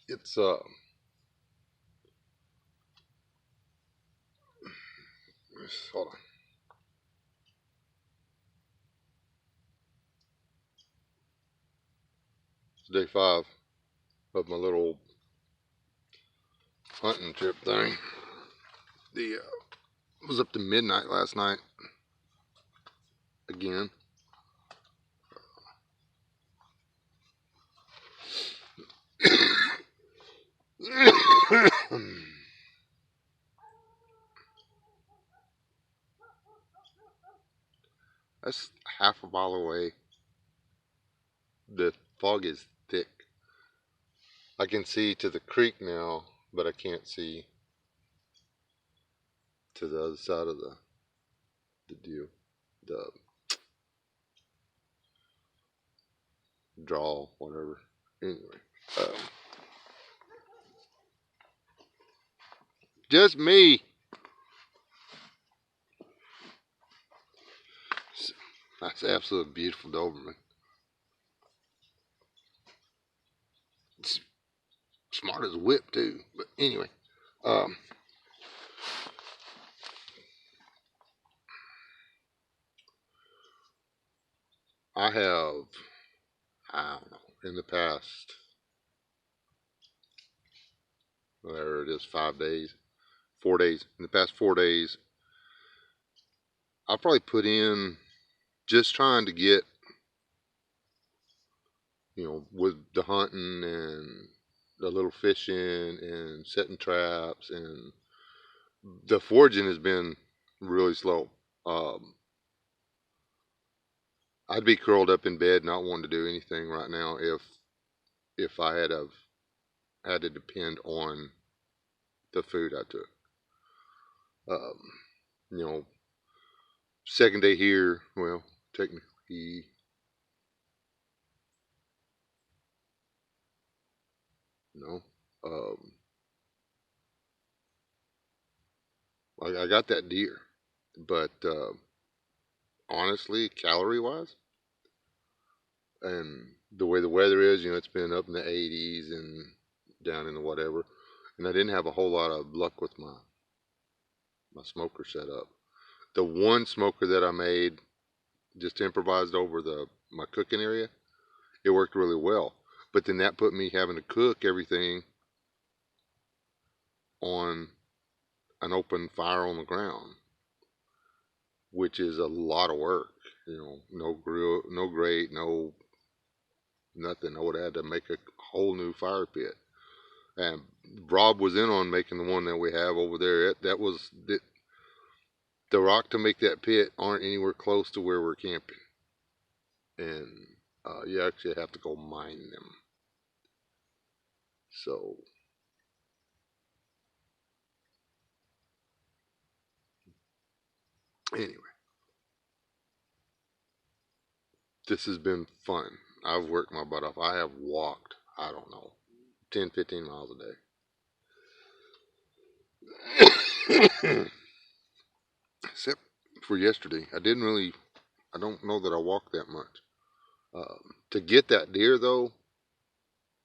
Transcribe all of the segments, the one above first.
It's hold on. It's day 5 of my little hunting trip thing. The was up to midnight last night again. That's half a mile away. The fog is thick. I can see to the creek now, but I can't see to the other side of the deal, the draw, whatever. Anyway, um, just me. That's absolutely beautiful Doberman. It's smart as a whip too. But anyway, um, I have, I don't know, in the past, whatever it is, 5 days, 4 days. In the past 4 days, I probably put in just trying to get, with the hunting and the little fishing and setting traps, and the foraging has been really slow. I'd be curled up in bed not wanting to do anything right now if I had to depend on the food I took. Um, you know, second day here, well, technically, no. Um, I got that deer, but honestly, calorie wise, and the way the weather is, it's been up in the 80s and down in the whatever, and I didn't have a whole lot of luck with my smoker setup. The one smoker that I made, just improvised over my cooking area, it worked really well. But then that put me having to cook everything on an open fire on the ground, which is a lot of work. No grill, no grate, no nothing. I would have had to make a whole new fire pit. And Rob was in on making the one that we have over there. That was the rock to make that pit aren't anywhere close to where we're camping, and you actually have to go mine them. So anyway, this has been fun. I've worked my butt off. I have walked, I don't know, 10, 15 miles a day. Except for yesterday. I don't know that I walked that much. To get that deer, though,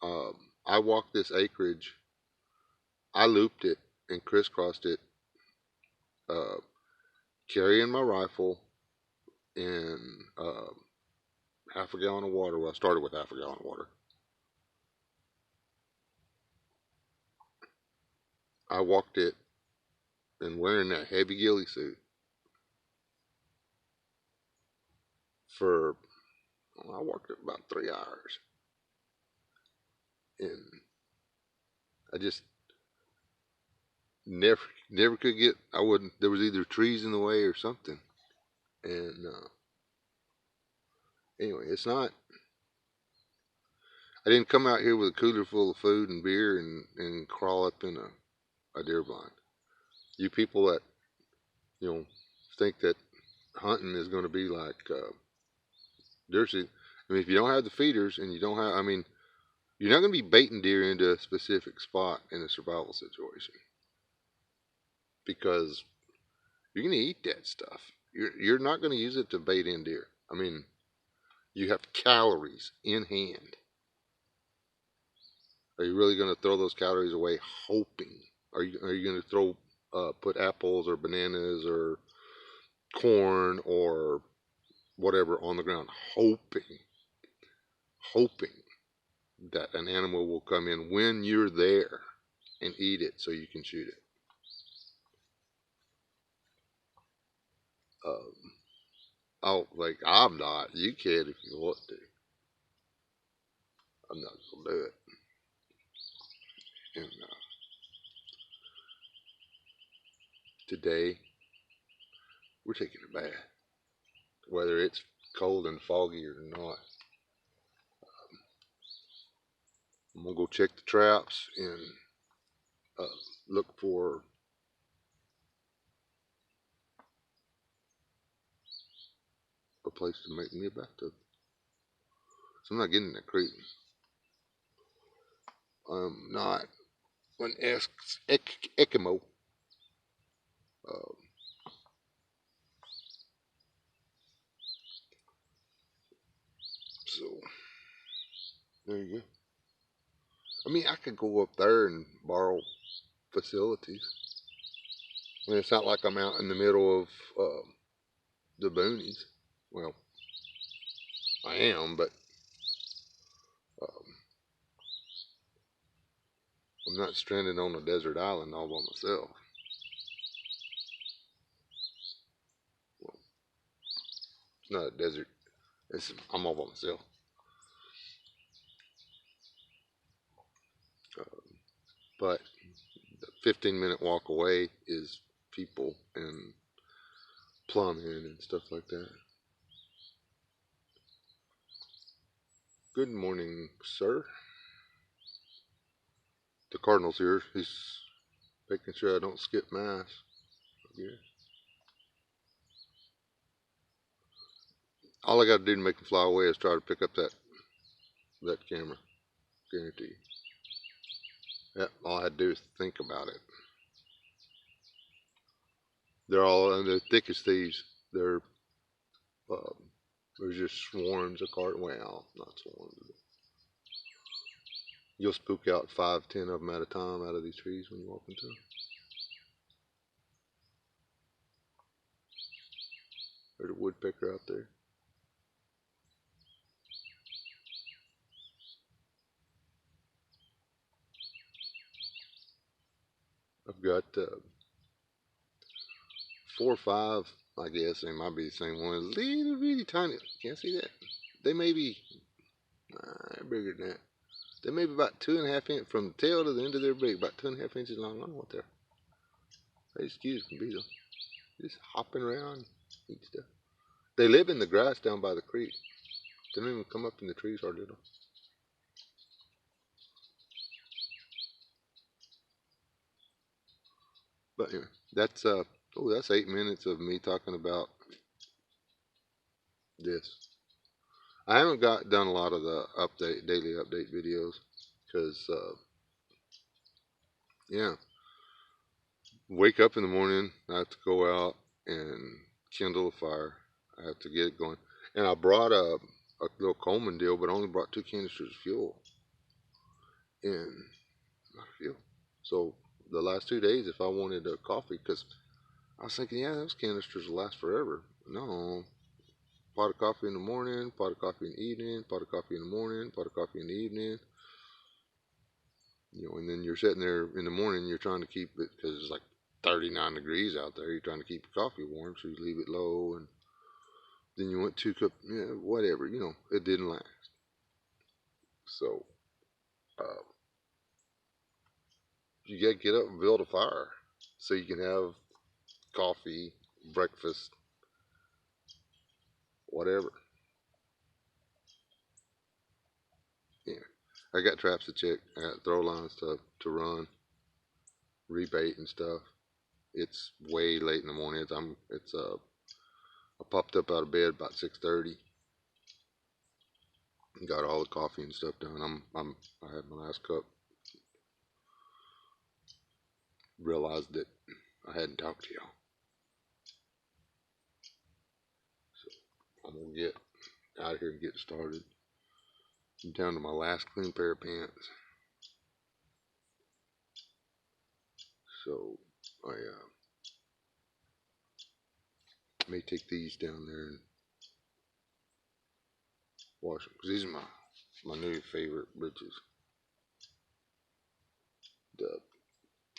I walked this acreage. I looped it and crisscrossed it, uh, carrying my rifle and half a gallon of water. Well, I started with half a gallon of water. I walked it and wearing that heavy ghillie suit for, I walked it about 3 hours. And I just never could get, I wouldn't, there was either trees in the way or something. And anyway, it's not, I didn't come out here with a cooler full of food and beer and crawl up in a deer blind. You people that, you know, think that hunting is going to be like, there's, I mean, if you don't have the feeders and you don't have, I mean, you're not going to be baiting deer into a specific spot in a survival situation, because You're gonna eat that stuff. You're not gonna use it to bait in deer. I mean, you have calories in hand. Are you really gonna throw those calories away hoping? Are you gonna put apples or bananas or corn or whatever on the ground, hoping that an animal will come in when you're there and eat it so you can shoot it? Um, oh, like I'm not. You can if you want to. I'm not gonna do it. And today we're taking a bath, whether it's cold and foggy or not. I'm gonna go check the traps and uh, look for a place to make me a bathtub. So I'm not getting in that creek. I'm not an Eskimo. Um, so there you go. I mean, I could go up there and borrow facilities. I mean, it's not like I'm out in the middle of the boonies. Well, I am, but um, I'm not stranded on a desert island all by myself. Well, it's not a desert. I'm all by myself. But the 15-minute walk away is people and plumbing and stuff like that. Good morning, sir. The Cardinal's here. He's making sure I don't skip mass. Yeah. All I got to do to make him fly away is try to pick up that camera. Guarantee. Yep. All I had to do is think about it. They're thick as thieves. Um, there's just swarms of card. Well, not swarms. You'll spook out 5, 10 of them at a time out of these trees when you walk into them. There's a woodpecker out there. I've got 4 or 5. I guess they might be the same ones. Little bitty tiny. Can't see that. They may be bigger than that. They may be about 2.5 inches from the tail to the end of their beak, about 2.5 inches long. I don't know what they're. They just cute as can be though. Just hopping around, eat stuff. They live in the grass down by the creek. They don't even come up in the trees hardly at all. But anyway, that's 8 minutes of me talking about this. I haven't done a lot of the daily update videos because yeah, wake up in the morning. I have to go out and kindle a fire. I have to get it going, and I brought a little Coleman deal, but I only brought 2 canisters of fuel and not fuel. So the last 2 days, if I wanted a coffee, because I was thinking, yeah, those canisters will last forever. No, pot of coffee in the morning, pot of coffee in the evening, pot of coffee in the morning, pot of coffee in the evening. And then you're sitting there in the morning, you're trying to keep it because it's like 39 degrees out there. You're trying to keep your coffee warm, so you leave it low, and then you went 2 cups, whatever. It didn't last. So uh, you got to get up and build a fire so you can have coffee, breakfast, whatever. Yeah, I got traps to check. I got throw lines to run, rebait and stuff. It's way late in the morning. I popped up out of bed about 6:30. Got all the coffee and stuff done. I had my last cup. Realized that I hadn't talked to y'all. I'm gonna get out of here and get started. I'm down to my last clean pair of pants. So I may take these down there and wash them because these are my new favorite britches. The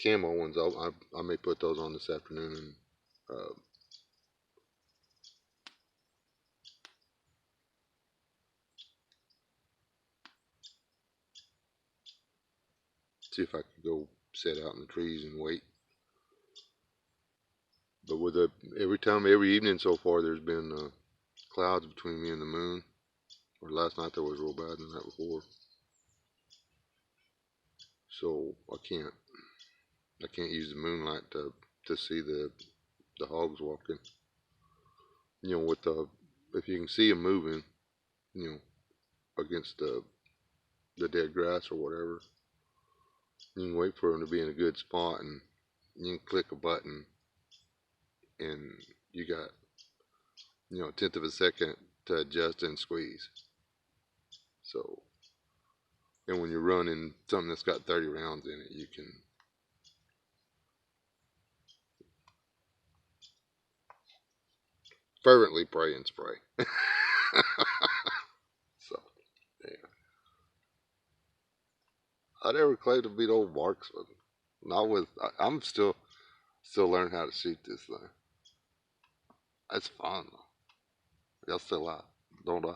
camo ones, I may put those on this afternoon and see if I could go sit out in the trees and wait. But with every evening so far, there's been clouds between me and the moon. Or last night there was real bad, and the night before. So I can't use the moonlight to see the hogs walking. With if you can see them moving, you know, against the dead grass or whatever, you can wait for them to be in a good spot, and you can click a button, and you got a tenth of a second to adjust and squeeze. So, and when you're running something that's got 30 rounds in it, you can fervently pray and spray. So, yeah. I never claimed to be an old marksman. Not with. I'm still learning how to shoot this thing. It's fun though. Y'all still out, don't I?